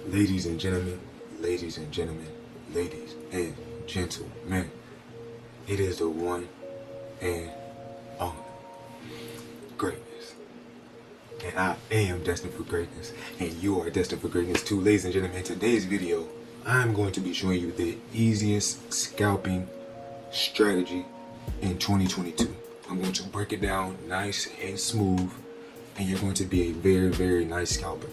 Ladies and gentlemen, ladies and gentlemen, ladies and gentlemen, it is the one and only greatness. And I am destined for greatness, and you are destined for greatness too. Ladies and gentlemen, in today's video, I'm going to be showing you the easiest scalping strategy in 2022. I'm going to break it down nice and smooth, and you're going to be a very, very nice scalper.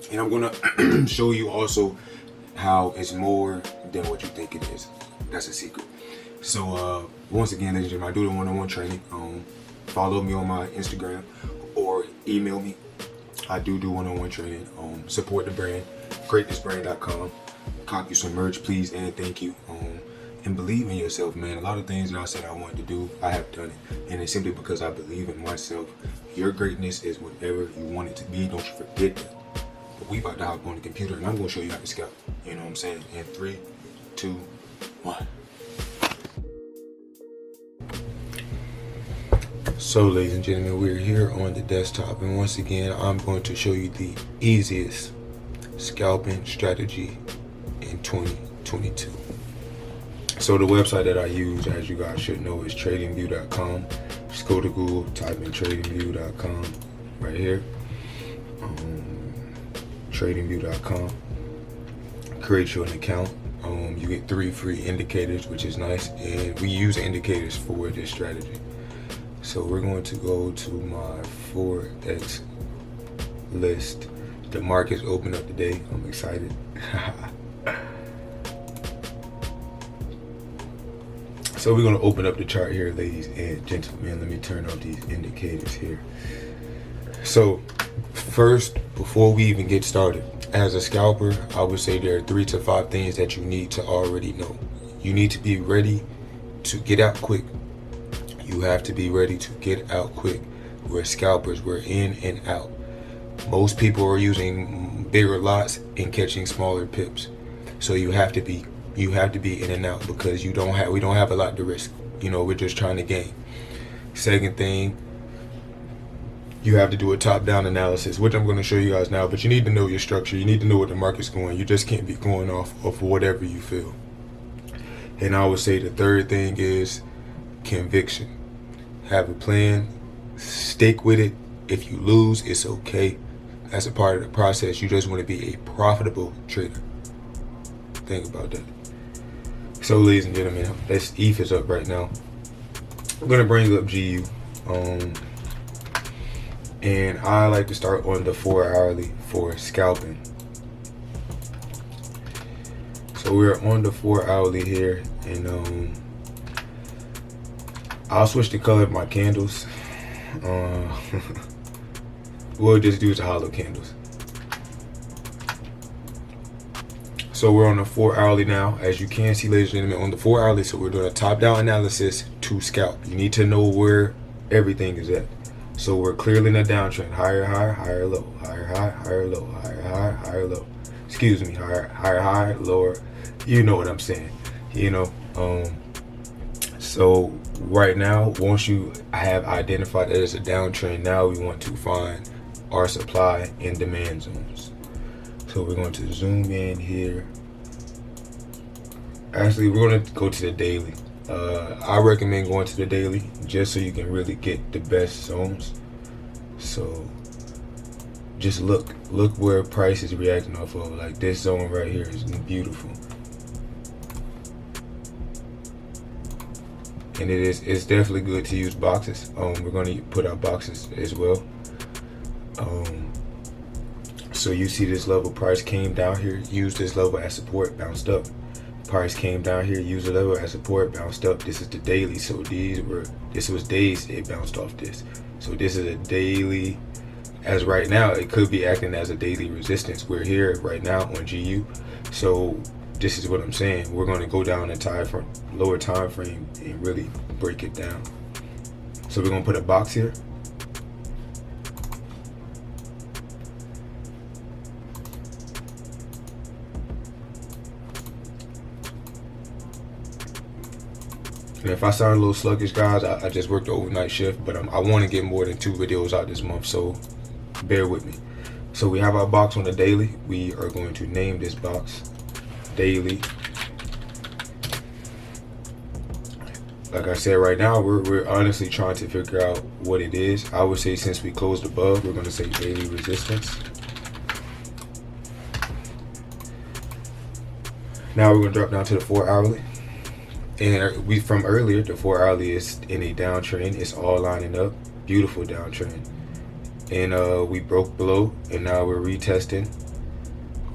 And I'm going to show you also how it's more than what you think it is. That's a secret. So once again, ladies and gentlemen, I do the one-on-one training. Follow me on my Instagram or email me. I do one-on-one training. Support the brand, createthisbrand.com. Cop you some merch, please, and thank you. And believe in yourself, man. A lot of things that I said I wanted to do, I have done it. And it's simply because I believe in myself. Your greatness is whatever you want it to be. Don't you forget that. But we about to hop on the computer and I'm going to show you how to scalp. You know what I'm saying? In 3, 2, 1. So, ladies and gentlemen, we're here on the desktop. And once again, I'm going to show you the easiest scalping strategy in 2022. So the website that I use, as you guys should know, is tradingview.com. Just go to Google, type in tradingview.com right here. Tradingview.com. Create you an account. You get 3 free indicators, which is nice, and we use indicators for this strategy. So we're going to go to my Forex list. The market's open up today. I'm excited. So we're going to open up the chart here, ladies and gentlemen. Let me turn off these indicators here. So first, before we even get started, as a scalper, I would say there are 3 to 5 things that you need to already know. You need to be ready to get out quick. You have to be ready to get out quick. We're scalpers, we're in and out. Most people are using bigger lots and catching smaller pips. So you have to be in and out because we don't have a lot to risk. You know, we're just trying to gain. Second thing, you have to do a top-down analysis, which I'm going to show you guys now, but you need to know your structure. You need to know where the market's going. You just can't be going off of whatever you feel. And I would say the third thing is conviction. Have a plan, stick with it. If you lose, it's okay. That's a part of the process. You just want to be a profitable trader. Think about that. So, ladies and gentlemen, this ETH is up right now. I'm going to bring up GU. And I like to start on the 4 hourly for scalping. So we're on the 4 hourly here, and I'll switch the color of my candles. We'll just do the hollow candles. So we're on the 4 hourly now, as you can see, ladies and gentlemen, on the 4 hourly. So we're doing a top-down analysis to scalp. You need to know where everything is at. So we're clearly in a downtrend. Higher high, higher low, higher high, higher low, higher high, higher low. Excuse me, higher high, lower. You know what I'm saying. You know. So right now, once you have identified that it's a downtrend, now we want to find our supply and demand zones. So we're going to zoom in here. Actually, we're going to go to the daily. I recommend going to the daily just so you can really get the best zones. So just look where price is reacting off of. Like this zone right here is beautiful. And it's definitely good to use boxes. We're going to put our boxes as well. So you see this level, price came down here, used this level as support, bounced up. Price came down here, used the level as support, bounced up. This is the daily. So this was days, it bounced off this. So this is a daily. As right now, it could be acting as a daily resistance. We're here right now on GU. So this is what I'm saying. We're going to go down the lower time frame and really break it down. So we're going to put a box here. And if I sound a little sluggish, guys, I just worked the overnight shift, but I want to get more than 2 videos out this month, so bear with me. So we have our box on the daily. We are going to name this box daily. Like I said, right now we're honestly trying to figure out what it is. I would say since we closed above, we're going to say daily resistance. Now we're going to drop down to the 4 hourly. And we from earlier, the 4 hourly is in a downtrend. It's all lining up. Beautiful downtrend. And we broke below, and now we're retesting.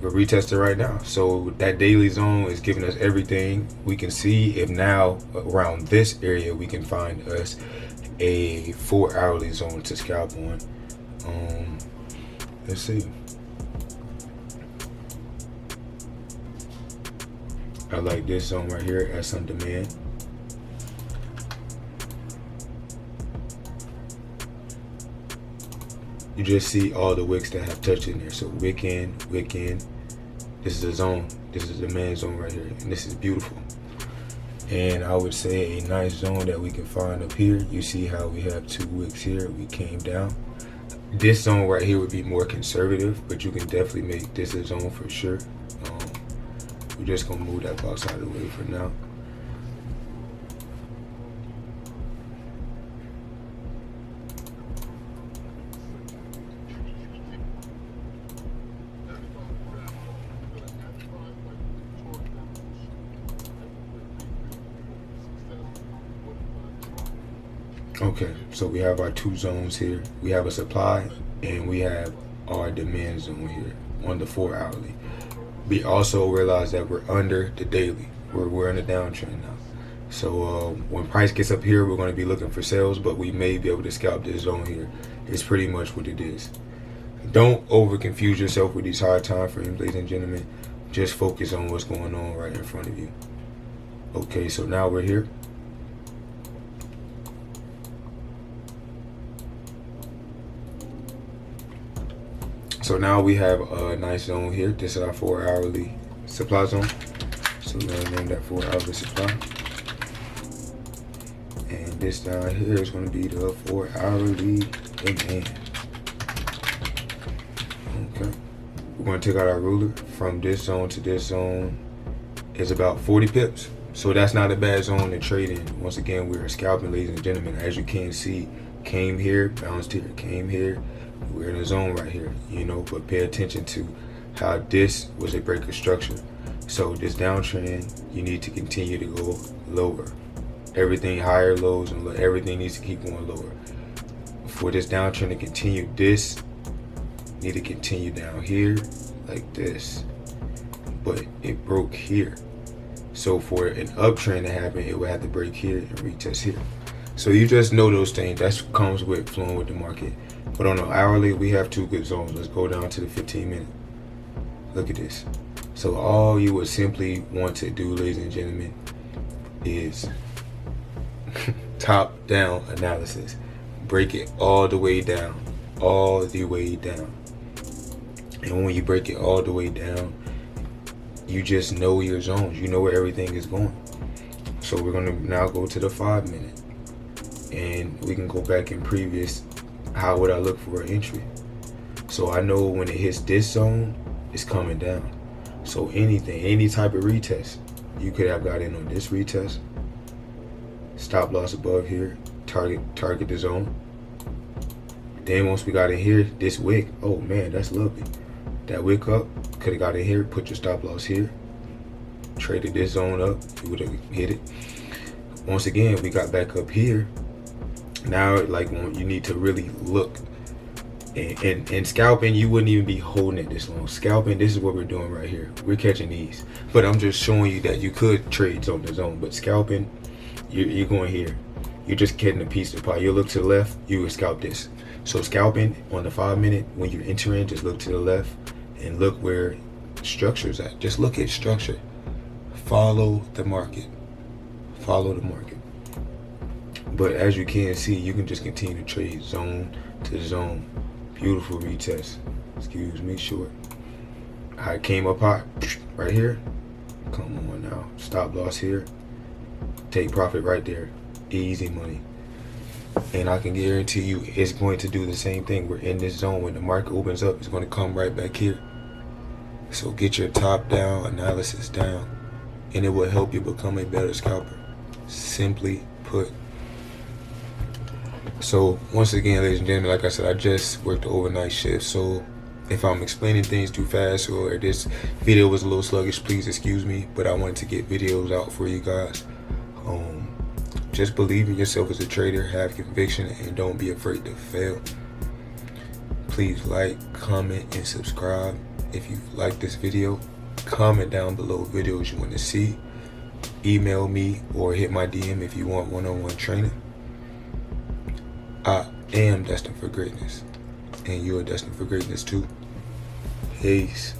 We're retesting right now. So that daily zone is giving us everything. We can see if now around this area we can find us a 4 hourly zone to scalp on. Let's see. I like this zone right here as some demand. You just see all the wicks that have touched in there. So wick in, wick in. This is a zone. This is a demand zone right here. And this is beautiful. And I would say a nice zone that we can find up here. You see how we have 2 wicks here. We came down. This zone right here would be more conservative, but you can definitely make this a zone for sure. We're just gonna move that box out of the way for now. Okay, so we have our 2 zones here. We have a supply and we have our demand zone here on the 4 hourly. We also realize that we're under the daily. We're in a downtrend now. So when price gets up here, we're going to be looking for sales, but we may be able to scalp this zone here. It's pretty much what it is. Don't over confuse yourself with these hard time frames, ladies and gentlemen. Just focus on what's going on right in front of you. Okay, so now we're here. So now we have a nice zone here. This is our 4 hourly supply zone. So we're gonna name that 4 hourly supply. And this down here is gonna be the 4 hourly demand. Okay. We're gonna take out our ruler. From this zone to this zone is about 40 pips. So that's not a bad zone to trade in. Once again, we're scalping, ladies and gentlemen. As you can see, came here, bounced here, came here. We're in a zone right here, you know, but pay attention to how this was a breaker structure. So this downtrend, you need to continue to go lower. Everything higher lows and everything needs to keep going lower. For this downtrend to continue, this need to continue down here like this, but it broke here. So for an uptrend to happen, it would have to break here and retest here. So you just know those things. That comes with flowing with the market. But on the hourly, we have 2 good zones. Let's go down to the 15-minute. Look at this. So all you would simply want to do, ladies and gentlemen, is top-down analysis. Break it all the way down. All the way down. And when you break it all the way down, you just know your zones. You know where everything is going. So we're going to now go to the 5-minute. And we can go back in previous. How would I look for an entry? So I know when it hits this zone, it's coming down. So anything, any type of retest, you could have got in on this retest. Stop loss above here, target the zone. Then once we got in here, this wick, oh man, that's lovely. That wick up, could have got in here, put your stop loss here. Traded this zone up, you would have hit it. Once again, we got back up here. Now, like, you need to really look. And scalping, you wouldn't even be holding it this long. Scalping, this is what we're doing right here. We're catching these. But I'm just showing you that you could trade zone to zone. But scalping, you're going here. You're just getting a piece of the pie. You look to the left, you would scalp this. So scalping on the 5-minute, when you're entering, just look to the left and look where structure's at. Just look at structure. Follow the market. Follow the market. But as you can see, you can just continue to trade zone to zone. Beautiful retest. Excuse me, short. I came up hot right here. Come on now. Stop loss here. Take profit right there. Easy money. And I can guarantee you it's going to do the same thing. We're in this zone. When the market opens up, it's going to come right back here. So get your top down analysis down, and it will help you become a better scalper. Simply put. So once again, ladies and gentlemen, like I said, I just worked the overnight shift. So if I'm explaining things too fast or this video was a little sluggish, please excuse me. But I wanted to get videos out for you guys. Just believe in yourself as a trader, have conviction, and don't be afraid to fail. Please like, comment, and subscribe. If you like this video, comment down below videos you want to see. Email me or hit my DM if you want one-on-one training. I am destined for greatness, and you are destined for greatness too. Peace.